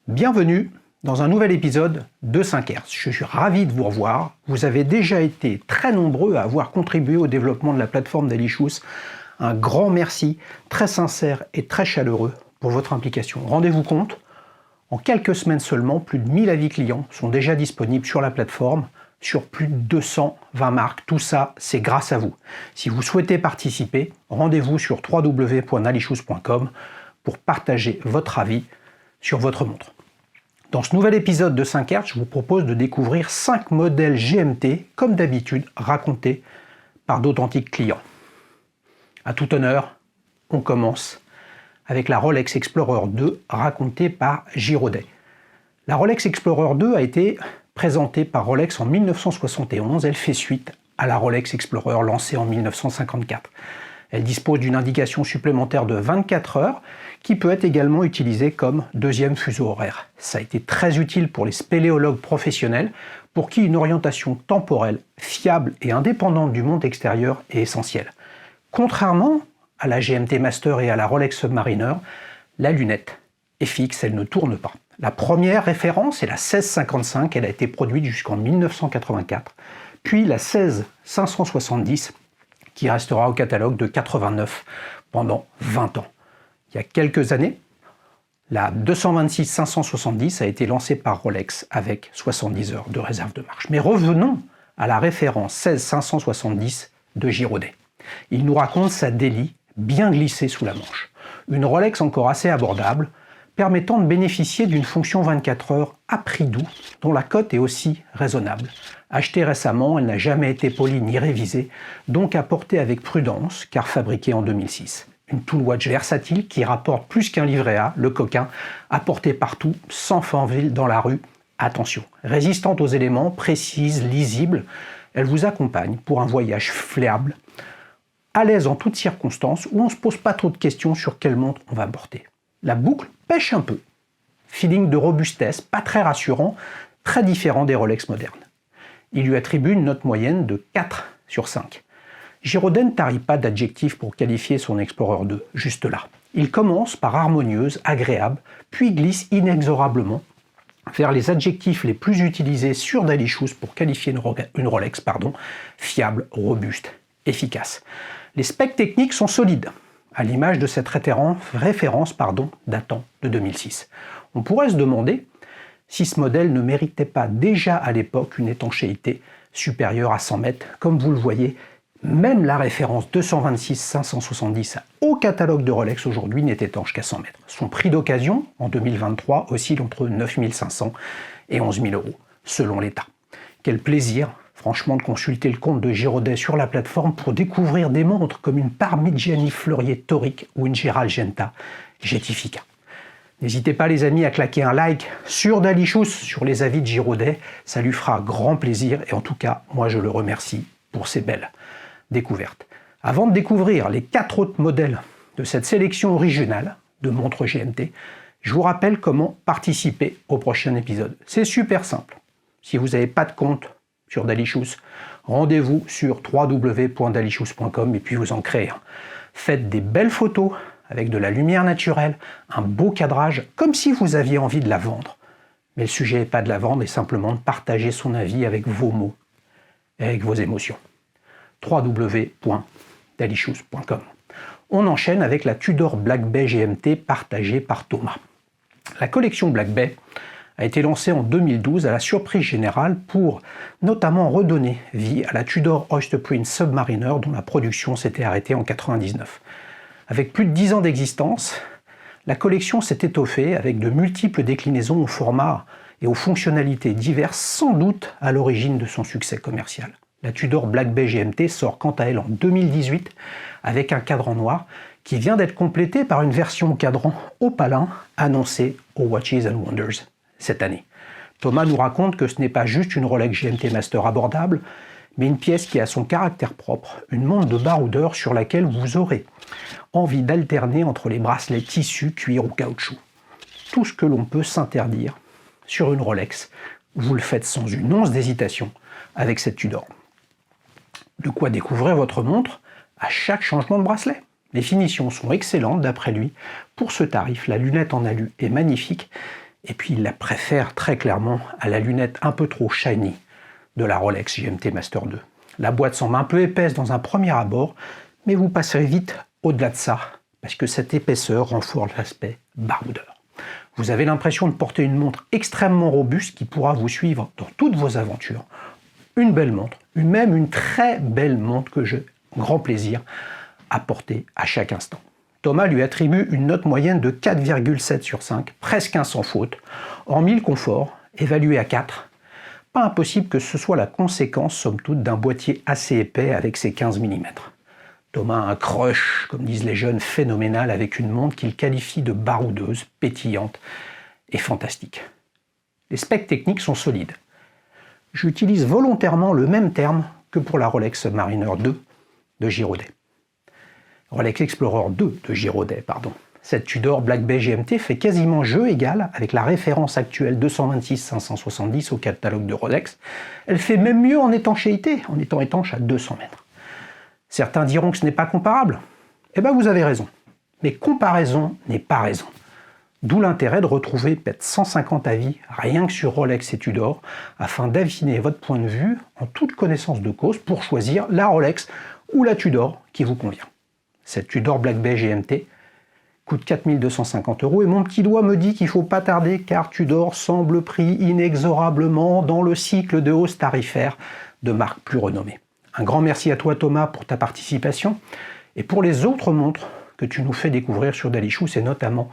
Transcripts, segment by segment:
Bienvenue dans un nouvel épisode de 5 Hz. Je suis ravi de vous revoir. Vous avez déjà été très nombreux à avoir contribué au développement de la plateforme Dalishus. Un grand merci, très sincère et très chaleureux pour votre implication. Rendez-vous compte, en quelques semaines seulement, plus de 1000 avis clients sont déjà disponibles sur la plateforme, sur plus de 220 marques. Tout ça, c'est grâce à vous. Si vous souhaitez participer, rendez-vous sur www.dalishus.com pour partager votre avis sur votre montre. Dans ce nouvel épisode de 5 Hz, je vous propose de découvrir 5 modèles GMT, comme d'habitude, racontés par d'authentiques clients. À tout honneur, on commence avec la Rolex Explorer 2, racontée par Giraudet. La Rolex Explorer 2 a été présentée par Rolex en 1971. Elle fait suite à la Rolex Explorer lancée en 1954. Elle dispose d'une indication supplémentaire de 24 heures qui peut être également utilisée comme deuxième fuseau horaire. Ça a été très utile pour les spéléologues professionnels pour qui une orientation temporelle fiable et indépendante du monde extérieur est essentielle. Contrairement à la GMT Master et à la Rolex Submariner, la lunette est fixe, elle ne tourne pas. La première référence est la 1655, elle a été produite jusqu'en 1984, puis la 16570 qui restera au catalogue de 89 pendant 20 ans. Il y a quelques années, la 226-570 a été lancée par Rolex avec 70 heures de réserve de marche. Mais revenons à la référence 16570 de Giraudet. Il nous raconte sa Daily bien glissée sous la manche. Une Rolex encore assez abordable, permettant de bénéficier d'une fonction 24 heures à prix doux, dont la cote est aussi raisonnable. Achetée récemment, elle n'a jamais été polie ni révisée, donc à porter avec prudence, car fabriquée en 2006. Une tool watch versatile qui rapporte plus qu'un livret A, le coquin, à porter partout, sans fanville dans la rue. Attention, résistante aux éléments, précise, lisible, elle vous accompagne pour un voyage fiable, à l'aise en toutes circonstances, où on ne se pose pas trop de questions sur quelle montre on va porter. La boucle pêche un peu. Feeling de robustesse, pas très rassurant, très différent des Rolex modernes. Il lui attribue une note moyenne de 4 sur 5. Giraudet ne tarit pas d'adjectifs pour qualifier son Explorer 2, juste là. Il commence par harmonieuse, agréable, puis glisse inexorablement vers les adjectifs les plus utilisés sur Dalishus pour qualifier une Rolex, fiable, robuste, efficace. Les specs techniques sont solides, à l'image de cette référence datant de 2006. On pourrait se demander si ce modèle ne méritait pas déjà à l'époque une étanchéité supérieure à 100 mètres. Comme vous le voyez, même la référence 226-570 au catalogue de Rolex aujourd'hui n'est étanche qu'à 100 mètres. Son prix d'occasion, en 2023, oscille entre 9 500 et 11 000 euros, selon l'État. Quel plaisir, franchement, de consulter le compte de Giraudet sur la plateforme pour découvrir des montres comme une Parmigiani Fleurier Toric ou une Gerald Genta Jetifica. N'hésitez pas les amis à claquer un like sur Dalishus, sur les avis de Giraudet, ça lui fera grand plaisir et en tout cas, moi je le remercie pour ces belles découvertes. Avant de découvrir les 4 autres modèles de cette sélection originale de montres GMT, je vous rappelle comment participer au prochain épisode. C'est super simple. Si vous n'avez pas de compte sur Dalishus, rendez-vous sur www.dalishus.com et puis vous en créez un. Faites des belles photos avec de la lumière naturelle, un beau cadrage, comme si vous aviez envie de la vendre. Mais le sujet n'est pas de la vendre, mais simplement de partager son avis avec vos mots et avec vos émotions. www.dalishus.com. On enchaîne avec la Tudor Black Bay GMT partagée par Thomas. La collection Black Bay a été lancée en 2012 à la surprise générale pour notamment redonner vie à la Tudor Oyster Print Submariner dont la production s'était arrêtée en 1999. Avec plus de 10 ans d'existence, la collection s'est étoffée avec de multiples déclinaisons au format et aux fonctionnalités diverses, sans doute à l'origine de son succès commercial. La Tudor Black Bay GMT sort quant à elle en 2018 avec un cadran noir qui vient d'être complété par une version au cadran opalin annoncée au Watches and Wonders cette année. Thomas nous raconte que ce n'est pas juste une Rolex GMT Master abordable, mais une pièce qui a son caractère propre, une montre de baroudeur sur laquelle vous aurez envie d'alterner entre les bracelets tissu, cuir ou caoutchouc. Tout ce que l'on peut s'interdire sur une Rolex, vous le faites sans une once d'hésitation avec cette Tudor. De quoi découvrir votre montre à chaque changement de bracelet. Les finitions sont excellentes d'après lui. Pour ce tarif, la lunette en alu est magnifique Et puis il la préfère très clairement à la lunette un peu trop shiny de la Rolex GMT Master 2. La boîte semble un peu épaisse dans un premier abord, mais vous passerez vite au-delà de ça, parce que cette épaisseur renforce l'aspect baroudeur. Vous avez l'impression de porter une montre extrêmement robuste qui pourra vous suivre dans toutes vos aventures. Une belle montre, même une très belle montre que j'ai grand plaisir à porter à chaque instant. Thomas lui attribue une note moyenne de 4,7 sur 5, presque un sans faute. Hormis le confort, évalué à 4, pas impossible que ce soit la conséquence, somme toute, d'un boîtier assez épais avec ses 15 mm. Thomas a un crush, comme disent les jeunes, phénoménal avec une montre qu'il qualifie de baroudeuse, pétillante et fantastique. Les specs techniques sont solides. J'utilise volontairement le même terme que pour la Rolex Submariner 2 de Girodet. Rolex Explorer 2 de Girodet, pardon. Cette Tudor Black Bay GMT fait quasiment jeu égal avec la référence actuelle 226-570 au catalogue de Rolex. Elle fait même mieux en étanchéité, en étant étanche à 200 mètres. Certains diront que ce n'est pas comparable. Eh bien, vous avez raison. Mais comparaison n'est pas raison. D'où l'intérêt de retrouver peut-être 150 avis, rien que sur Rolex et Tudor, afin d'affiner votre point de vue en toute connaissance de cause pour choisir la Rolex ou la Tudor qui vous convient. Cette Tudor Black Bay GMT coûte 4 250 € et mon petit doigt me dit qu'il ne faut pas tarder car Tudor semble pris inexorablement dans le cycle de hausse tarifaire de marques plus renommées. Un grand merci à toi Thomas pour ta participation et pour les autres montres que tu nous fais découvrir sur Dailyshoes et notamment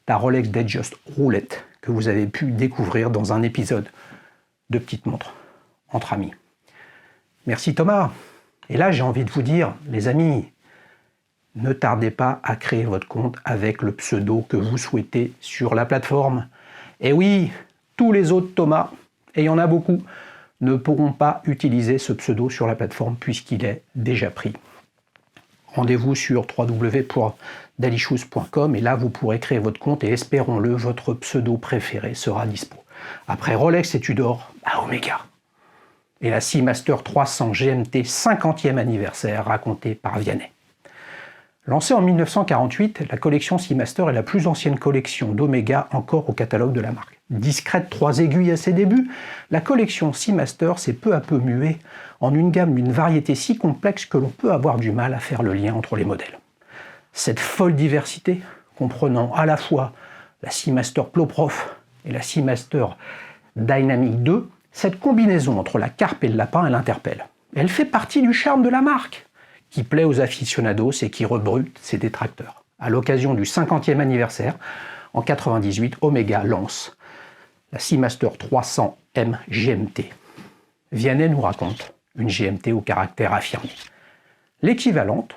ta Rolex Datejust Roulette que vous avez pu découvrir dans un épisode de Petites Montres entre amis. Merci Thomas. Et là j'ai envie de vous dire, les amis, ne tardez pas à créer votre compte avec le pseudo que vous souhaitez sur la plateforme. Et oui, tous les autres Thomas, et il y en a beaucoup, ne pourront pas utiliser ce pseudo sur la plateforme puisqu'il est déjà pris. Rendez-vous sur www.dailyshoes.com et là vous pourrez créer votre compte et espérons-le, votre pseudo préféré sera dispo. Après Rolex et Tudor, à Omega. Et la Seamaster 300 GMT 50e anniversaire raconté par Vianney. Lancée en 1948, la collection Seamaster est la plus ancienne collection d'Omega encore au catalogue de la marque. Discrète 3 aiguilles à ses débuts, la collection Seamaster s'est peu à peu muée en une gamme d'une variété si complexe que l'on peut avoir du mal à faire le lien entre les modèles. Cette folle diversité, comprenant à la fois la Seamaster Ploprof et la Seamaster Dynamic 2, cette combinaison entre la carpe et le lapin, elle interpelle. Elle fait partie du charme de la marque, qui plaît aux aficionados et qui rebrute ses détracteurs. À l'occasion du 50e anniversaire, en 1998, Omega lance la Seamaster 300M GMT. Vianney nous raconte une GMT au caractère affirmé. L'équivalente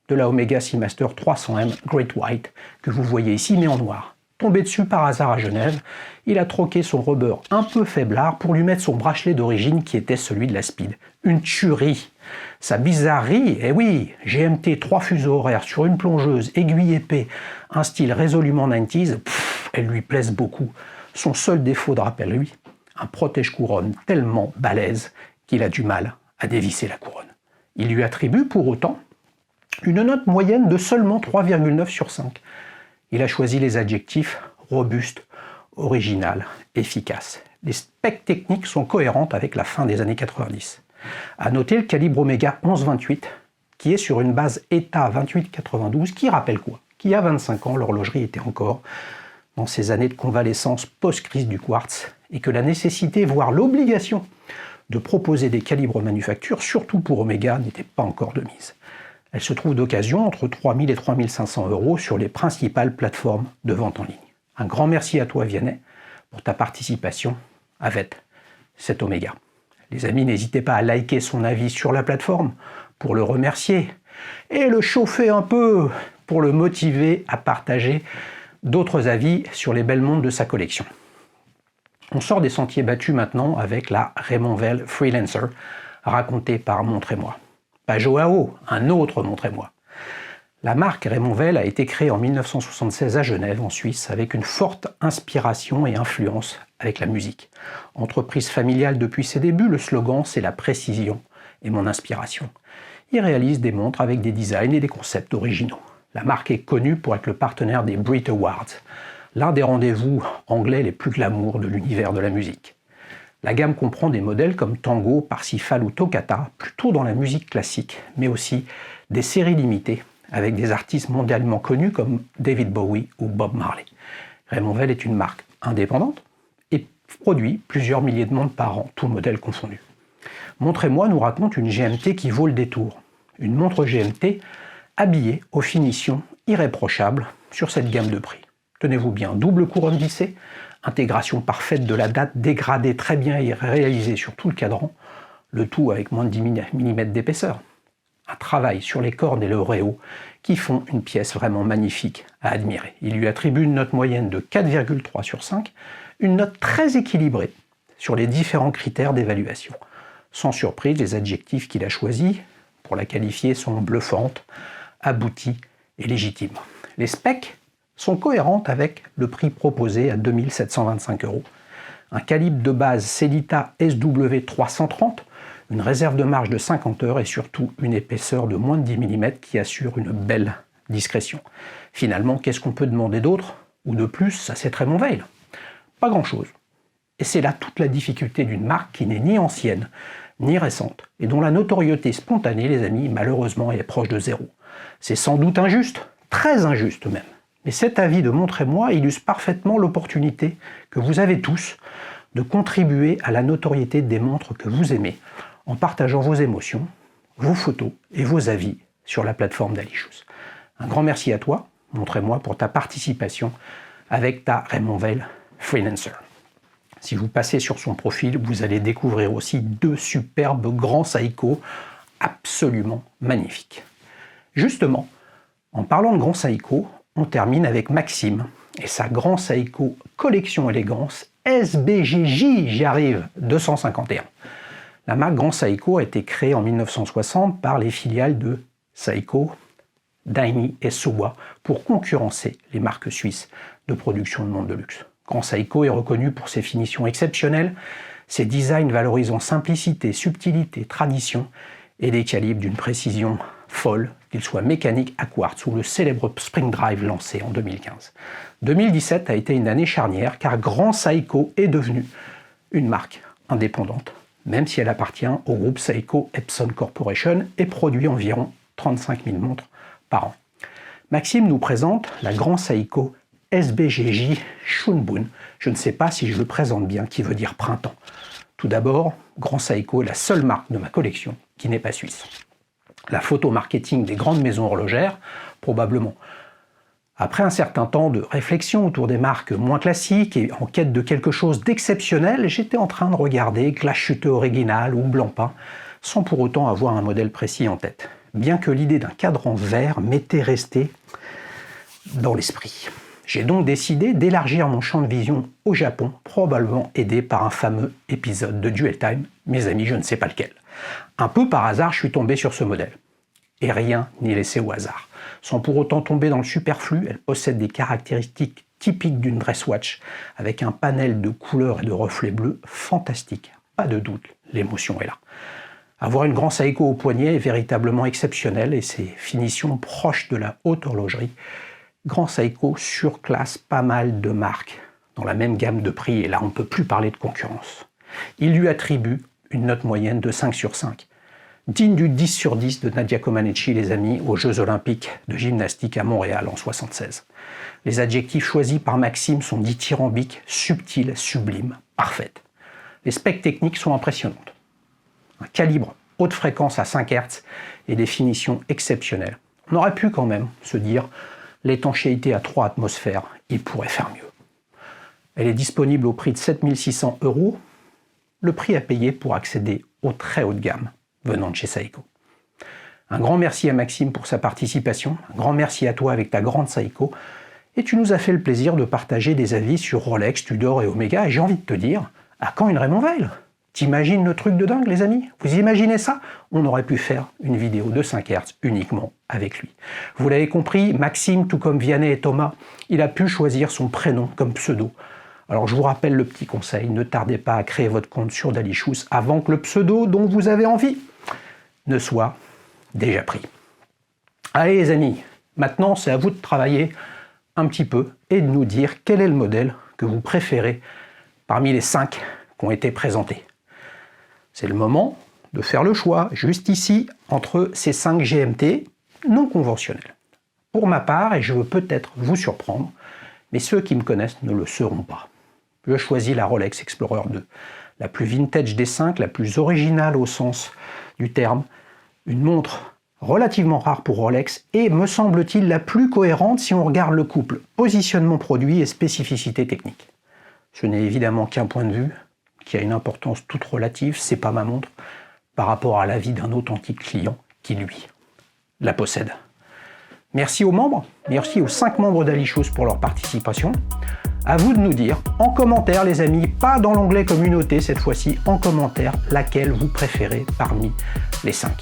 de la Omega Seamaster 300M Great White que vous voyez ici mais en noir. Tombé dessus par hasard à Genève, il a troqué son rubber un peu faiblard pour lui mettre son bracelet d'origine qui était celui de la Speed. Une tuerie. Sa bizarrerie, eh oui, GMT 3 fuseaux horaires sur une plongeuse, aiguille épée, un style résolument 90s, elle lui plaise beaucoup. Son seul défaut de rappel, lui, un protège-couronne tellement balèze qu'il a du mal à dévisser la couronne. Il lui attribue pour autant une note moyenne de seulement 3,9 sur 5. Il a choisi les adjectifs robuste, original, efficace. Les specs techniques sont cohérentes avec la fin des années 90. À noter le calibre Omega 1128 qui est sur une base ETA 2892 qui rappelle quoi? Qu'il y a 25 ans, l'horlogerie était encore dans ces années de convalescence post-crise du quartz et que la nécessité, voire l'obligation de proposer des calibres manufacture, surtout pour Omega, n'était pas encore de mise. Elle se trouve d'occasion entre 3 000 et 3 500 € sur les principales plateformes de vente en ligne. Un grand merci à toi Vianney pour ta participation avec cet Omega. Les amis, n'hésitez pas à liker son avis sur la plateforme pour le remercier et le chauffer un peu pour le motiver à partager d'autres avis sur les belles montres de sa collection. On sort des sentiers battus maintenant avec la Raymond Weil Freelancer racontée par Montrez-moi. Pas Joao, un autre Montrez-moi. La marque Raymond Weil a été créée en 1976 à Genève, en Suisse, avec une forte inspiration et influence avec la musique. Entreprise familiale depuis ses débuts, le slogan c'est la précision et mon inspiration. Il réalise des montres avec des designs et des concepts originaux. La marque est connue pour être le partenaire des Brit Awards, l'un des rendez-vous anglais les plus glamour de l'univers de la musique. La gamme comprend des modèles comme Tango, Parsifal ou Toccata, plutôt dans la musique classique, mais aussi des séries limitées avec des artistes mondialement connus comme David Bowie ou Bob Marley. Raymond Weil est une marque indépendante et produit plusieurs milliers de montres par an, tous modèles confondus. Montrez-moi nous raconte une GMT qui vaut le détour. Une montre GMT habillée aux finitions irréprochables sur cette gamme de prix. Tenez-vous bien, double couronne vissée, intégration parfaite de la date dégradée très bien et réalisée sur tout le cadran, le tout avec moins de 10 mm d'épaisseur. Un travail sur les cornes et le réau qui font une pièce vraiment magnifique à admirer. Il lui attribue une note moyenne de 4,3 sur 5, une note très équilibrée sur les différents critères d'évaluation. Sans surprise, les adjectifs qu'il a choisis pour la qualifier sont bluffantes, abouties et légitimes. Les specs sont cohérentes avec le prix proposé à 2 725 €. Un calibre de base Sellita SW330, une réserve de marge de 50 heures et surtout une épaisseur de moins de 10 mm qui assure une belle discrétion. Finalement, qu'est-ce qu'on peut demander d'autre ou de plus à cette Raymond Weil? Pas grand-chose. Et c'est là toute la difficulté d'une marque qui n'est ni ancienne, ni récente, et dont la notoriété spontanée, les amis, malheureusement, est proche de zéro. C'est sans doute injuste, très injuste même. Mais cet avis de Montrez-moi illustre parfaitement l'opportunité que vous avez tous de contribuer à la notoriété des montres que vous aimez, en partageant vos émotions, vos photos et vos avis sur la plateforme d'Ali-Shoes. Un grand merci à toi, Montrez-moi, pour ta participation avec ta Raymond Weil Freelancer. Si vous passez sur son profil, vous allez découvrir aussi 2 superbes grands Seiko absolument magnifiques. Justement, en parlant de grands Seiko, on termine avec Maxime et sa grand Seiko collection élégance SBJJ, j'y arrive, 251. La marque Grand Seiko a été créée en 1960 par les filiales de Seiko, Daini et Showa pour concurrencer les marques suisses de production de montres de luxe. Grand Seiko est reconnu pour ses finitions exceptionnelles, ses designs valorisant simplicité, subtilité, tradition et des calibres d'une précision folle, qu'ils soient mécaniques à quartz ou le célèbre Spring Drive lancé en 2015. 2017 a été une année charnière car Grand Seiko est devenu une marque indépendante, même si elle appartient au groupe Seiko Epson Corporation et produit environ 35 000 montres par an. Maxime nous présente la Grand Seiko SBJJ Shunbun. Je ne sais pas si je le présente bien, qui veut dire printemps. Tout d'abord, Grand Seiko est la seule marque de ma collection qui n'est pas suisse. La photo marketing des grandes maisons horlogères, probablement. Après un certain temps de réflexion autour des marques moins classiques et en quête de quelque chose d'exceptionnel, j'étais en train de regarder Glashütte Original ou Blancpain, sans pour autant avoir un modèle précis en tête. Bien que l'idée d'un cadran vert m'était restée dans l'esprit. J'ai donc décidé d'élargir mon champ de vision au Japon, probablement aidé par un fameux épisode de Duel Time, mes amis, je ne sais pas lequel. Un peu par hasard, je suis tombé sur ce modèle. Et rien n'est laissé au hasard. Sans pour autant tomber dans le superflu, elle possède des caractéristiques typiques d'une dress watch, avec un panel de couleurs et de reflets bleus fantastiques. Pas de doute, l'émotion est là. Avoir une Grand Seiko au poignet est véritablement exceptionnel et ses finitions proches de la haute horlogerie. Grand Seiko surclasse pas mal de marques dans la même gamme de prix, et là on ne peut plus parler de concurrence. Il lui attribue une note moyenne de 5 sur 5, digne du 10 sur 10 de Nadia Comaneci, les amis, aux Jeux Olympiques de gymnastique à Montréal en 1976. Les adjectifs choisis par Maxime sont dithyrambiques, subtils, sublimes, parfaites. Les specs techniques sont impressionnantes. Un calibre haute fréquence à 5 Hz et des finitions exceptionnelles. On aurait pu quand même se dire l'étanchéité à 3 atmosphères, il pourrait faire mieux. Elle est disponible au prix de 7 600 €, le prix à payer pour accéder aux très hautes gammes venant de chez Seiko. Un grand merci à Maxime pour sa participation, un grand merci à toi avec ta grande Seiko, et tu nous as fait le plaisir de partager des avis sur Rolex, Tudor et Omega, et j'ai envie de te dire, à quand une Raymond Weil? T'imagines le truc de dingue, les amis? Vous imaginez ça? On aurait pu faire une vidéo de 5 Hz uniquement avec lui. Vous l'avez compris, Maxime, tout comme Vianney et Thomas, il a pu choisir son prénom comme pseudo. Alors je vous rappelle le petit conseil, ne tardez pas à créer votre compte sur Ali-Shoes avant que le pseudo dont vous avez envie ne soit déjà pris. Allez les amis, maintenant c'est à vous de travailler un petit peu et de nous dire quel est le modèle que vous préférez parmi les 5 qui ont été présentés. C'est le moment de faire le choix, juste ici, entre ces 5 GMT non conventionnels. Pour ma part, et je veux peut-être vous surprendre, mais ceux qui me connaissent ne le seront pas. Je choisis la Rolex Explorer 2, la plus vintage des 5, la plus originale au sens du terme, une montre relativement rare pour Rolex et, me semble-t-il, la plus cohérente si on regarde le couple positionnement produit et spécificité technique. Ce n'est évidemment qu'un point de vue qui a une importance toute relative, c'est pas ma montre, par rapport à l'avis d'un authentique client qui, lui, la possède. Merci aux membres, merci aux 5 membres d'Alichus pour leur participation. À vous de nous dire en commentaire, les amis, pas dans l'onglet communauté cette fois-ci, en commentaire, laquelle vous préférez parmi les 5.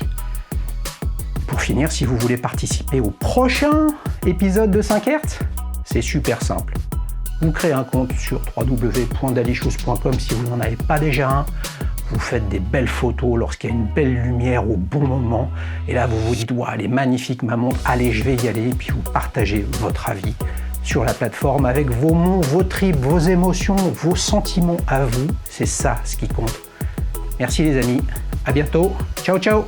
Pour finir, si vous voulez participer au prochain épisode de 5 Hz, c'est super simple. Vous créez un compte sur www.dalichus.com si vous n'en avez pas déjà un. Vous faites des belles photos lorsqu'il y a une belle lumière au bon moment. Et là, vous vous dites, wow, elle est magnifique ma montre, allez, je vais y aller. Et puis vous partagez votre avis sur la plateforme avec vos mots, vos tripes, vos émotions, vos sentiments à vous. C'est ça ce qui compte. Merci les amis, à bientôt. Ciao, ciao.